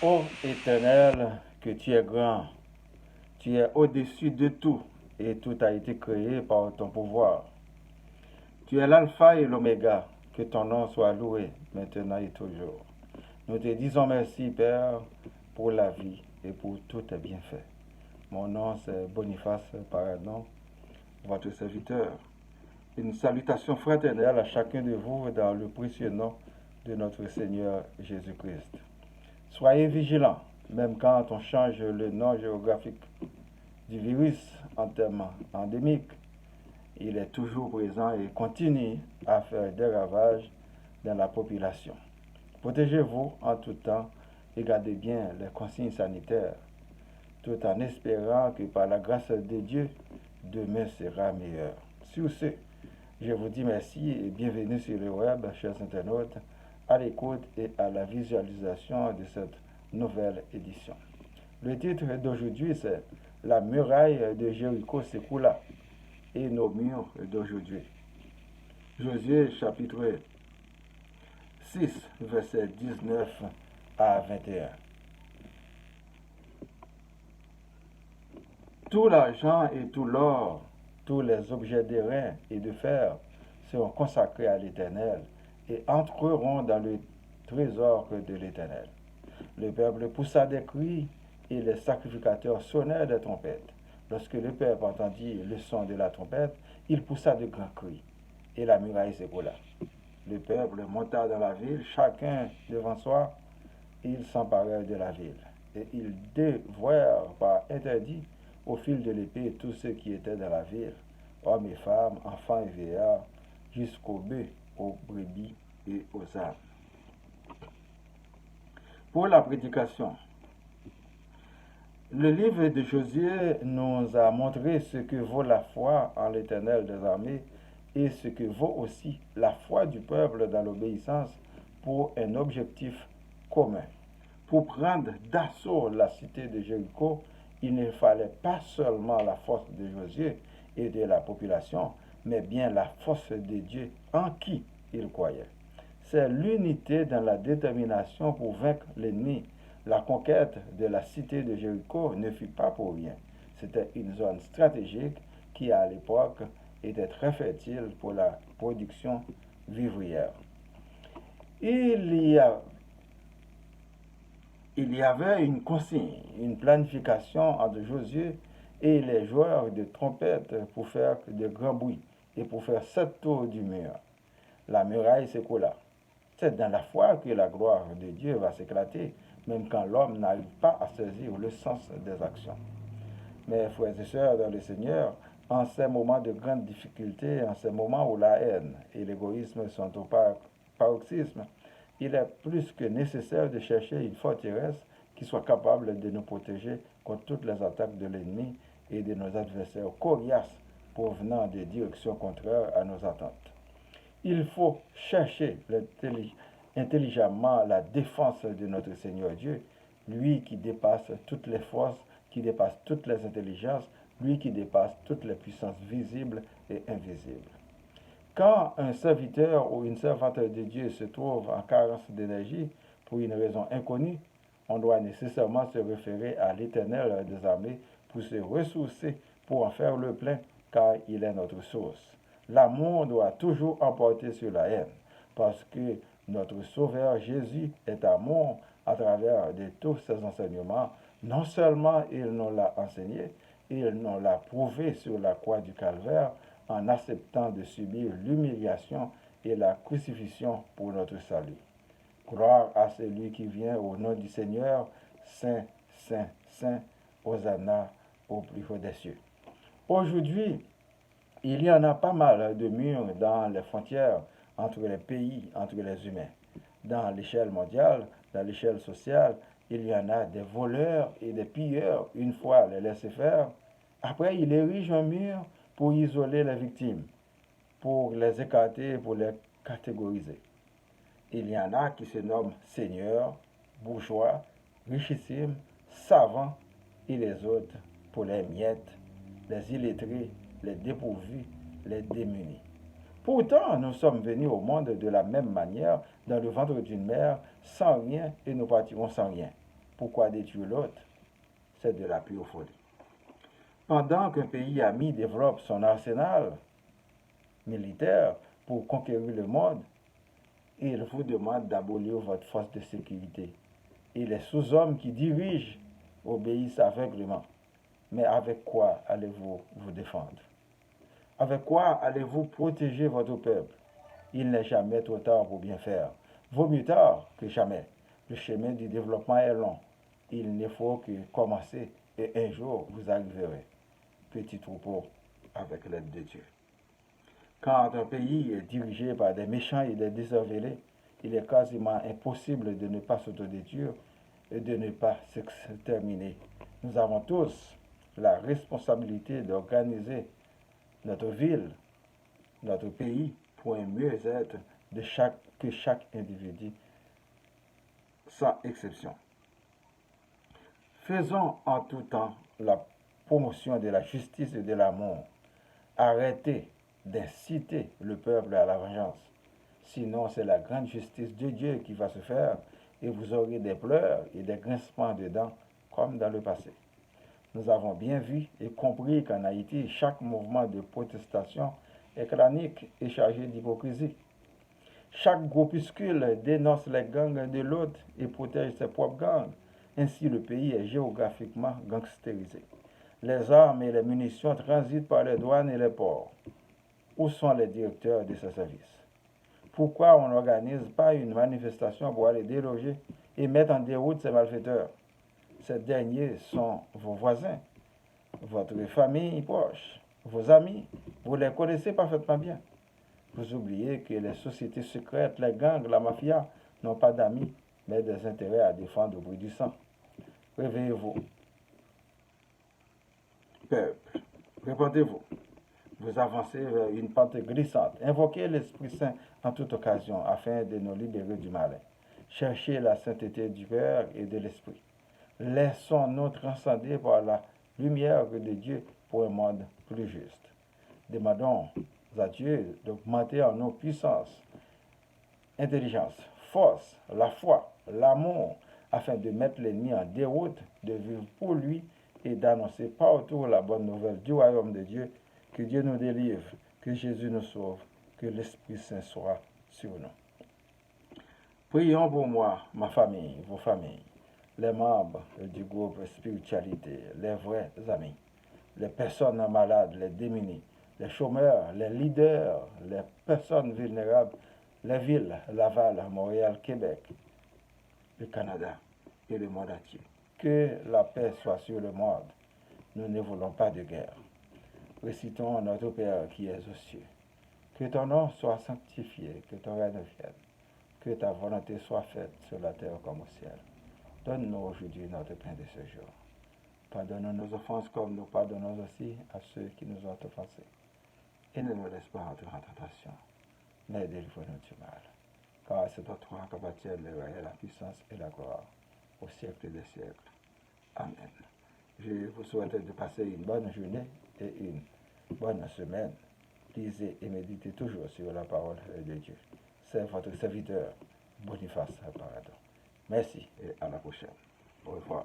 Ô Éternel, que tu es grand, tu es au-dessus de tout, et tout a été créé par ton pouvoir. Tu es l'alpha et l'oméga, que ton nom soit loué, maintenant et toujours. Nous te disons merci, Père, pour la vie et pour tous tes bienfaits. Mon nom, c'est Boniface Paradon, votre serviteur. Une salutation fraternelle à chacun de vous dans le précieux nom de notre Seigneur Jésus-Christ. Soyez vigilants, même quand on change le nom géographique du virus en termes endémiques, il est toujours présent et continue à faire des ravages dans la population. Protégez-vous en tout temps et gardez bien les consignes sanitaires, tout en espérant que par la grâce de Dieu, demain sera meilleur. Sur ce, je vous dis merci et bienvenue sur le web, chers internautes, à l'écoute et à la visualisation de cette nouvelle édition. Le titre d'aujourd'hui, c'est La muraille de Jéricho s'écroula et nos murs d'aujourd'hui. Josué chapitre 6, versets 19 à 21. Tout l'argent et tout l'or, tous les objets d'airain et de fer seront consacrés à l'Éternel et entreront dans le trésor de l'Éternel. Le peuple poussa des cris et les sacrificateurs sonnèrent des trompettes. Lorsque le peuple entendit le son de la trompette, il poussa de grands cris et la muraille s'écroula. Le peuple monta dans la ville, chacun devant soi, et ils s'emparèrent de la ville. Et ils dévouèrent par interdit au fil de l'épée tous ceux qui étaient dans la ville, hommes et femmes, enfants et vieillards, jusqu'aux bœufs, aux brebis et aux ânes. Pour la prédication, le livre de Josué nous a montré ce que vaut la foi en l'Éternel des armées et ce que vaut aussi la foi du peuple dans l'obéissance pour un objectif commun. Pour prendre d'assaut la cité de Jéricho, il ne fallait pas seulement la force de Josué et de la population, mais bien la force de Dieu en qui il croyait. C'est l'unité dans la détermination pour vaincre l'ennemi. La conquête de la cité de Jéricho ne fut pas pour rien. C'était une zone stratégique qui, à l'époque, était très fertile pour la production vivrière. Il y avait une consigne, une planification entre Josué et les joueurs de trompette pour faire de grands bruits et pour faire 7 tours du mur. La muraille s'écroula. C'est dans la foi que la gloire de Dieu va s'éclater, même quand l'homme n'arrive pas à saisir le sens des actions. Mes frères et sœurs dans le Seigneur, en ces moments de grande difficulté, en ces moments où la haine et l'égoïsme sont au paroxysme, il est plus que nécessaire de chercher une forteresse qui soit capable de nous protéger contre toutes les attaques de l'ennemi et de nos adversaires coriaces provenant des directions contraires à nos attentes. Il faut chercher intelligemment la défense de notre Seigneur Dieu, lui qui dépasse toutes les forces, qui dépasse toutes les intelligences, lui qui dépasse toutes les puissances visibles et invisibles. Quand un serviteur ou une servante de Dieu se trouve en carence d'énergie pour une raison inconnue, on doit nécessairement se référer à l'Éternel des armées pour se ressourcer, pour en faire le plein, car il est notre source. L'amour doit toujours emporter sur la haine, parce que notre Sauveur Jésus est amour à travers de tous ses enseignements. Non seulement il nous l'a enseigné, il nous l'a prouvé sur la croix du Calvaire en acceptant de subir l'humiliation et la crucifixion pour notre salut. Gloire à celui qui vient au nom du Seigneur, Saint, Saint, Saint, Hosanna au plus haut des cieux. Aujourd'hui, il y en a pas mal de murs dans les frontières entre les pays, entre les humains. Dans l'échelle mondiale, dans l'échelle sociale, il y en a des voleurs et des pilleurs, une fois les laisser faire. Après, il érige un mur pour isoler les victimes, pour les écarter, pour les catégoriser. Il y en a qui se nomment seigneurs, bourgeois, richissimes, savants, et les autres pour les miettes, les illettrés, les dépourvus, les démunis. Pourtant, nous sommes venus au monde de la même manière, dans le ventre d'une mère, sans rien, et nous partirons sans rien. Pourquoi détruire l'autre? C'est de la pure folie. Pendant qu'un pays ami développe son arsenal militaire pour conquérir le monde, il vous demande d'abolir votre force de sécurité. Et les sous-hommes qui dirigent obéissent aveuglément. Mais avec quoi allez-vous vous défendre? Avec quoi allez-vous protéger votre peuple? Il n'est jamais trop tard pour bien faire. Vaut mieux tard que jamais. Le chemin du développement est long. Il ne faut que commencer et un jour vous arriverez. Petit troupeau avec l'aide de Dieu. Quand un pays est dirigé par des méchants et des décervelés, il est quasiment impossible de ne pas s'autodétruire et de ne pas s'exterminer. Nous avons tous la responsabilité d'organiser notre ville, notre pays, pour un mieux-être que chaque individu, sans exception. Faisons en tout temps la promotion de la justice et de l'amour. Arrêtez d'inciter le peuple à la vengeance. Sinon, c'est la grande justice de Dieu qui va se faire et vous aurez des pleurs et des grincements de dents comme dans le passé. Nous avons bien vu et compris qu'en Haïti, chaque mouvement de protestation est clanique et chargé d'hypocrisie. Chaque groupuscule dénonce les gangs de l'autre et protège ses propres gangs. Ainsi, le pays est géographiquement gangstérisé. Les armes et les munitions transitent par les douanes et les ports. Où sont les directeurs de ces services? Pourquoi on n'organise pas une manifestation pour aller déloger et mettre en déroute ces malfaiteurs? Ces derniers sont vos voisins, votre famille proche, vos amis. Vous les connaissez parfaitement bien. Vous oubliez que les sociétés secrètes, les gangs, la mafia n'ont pas d'amis, mais des intérêts à défendre au bruit du sang. Réveillez-vous, peuple. Répondez-vous. Vous avancez vers une pente glissante. Invoquez l'Esprit Saint en toute occasion afin de nous libérer du malin. Cherchez la sainteté du cœur et de l'esprit. Laissons-nous transcender par la lumière de Dieu pour un monde plus juste. Demandons à Dieu d'augmenter en nous puissance, intelligence, force, la foi, l'amour, afin de mettre l'ennemi en déroute, de vivre pour lui et d'annoncer partout la bonne nouvelle du royaume de Dieu. Que Dieu nous délivre, que Jésus nous sauve, que l'Esprit Saint soit sur nous. Prions pour moi, ma famille, vos familles, les membres du groupe Spiritualité, les vrais amis, les personnes malades, les démunis, les chômeurs, les leaders, les personnes vulnérables, les villes, Laval, Montréal, Québec, le Canada et le monde entier. Que la paix soit sur le monde. Nous ne voulons pas de guerre. Récitons notre Père qui es aux cieux. Que ton nom soit sanctifié, que ton règne vienne, que ta volonté soit faite sur la terre comme au ciel. Donne-nous aujourd'hui notre pain de ce jour. Pardonne-nous nos offenses comme nous pardonnons aussi à ceux qui nous ont offensés. Et ne nous laisse pas entrer en tentation, mais délivre-nous du mal. Car c'est à toi qu'appartiennent le règne, la puissance et la gloire, au siècle des siècles. Amen. Je vous souhaite de passer une bonne journée et une bonne semaine. Lisez et méditez toujours sur la parole de Dieu. C'est votre serviteur, Boniface Paradon. Merci et à la prochaine. Au revoir.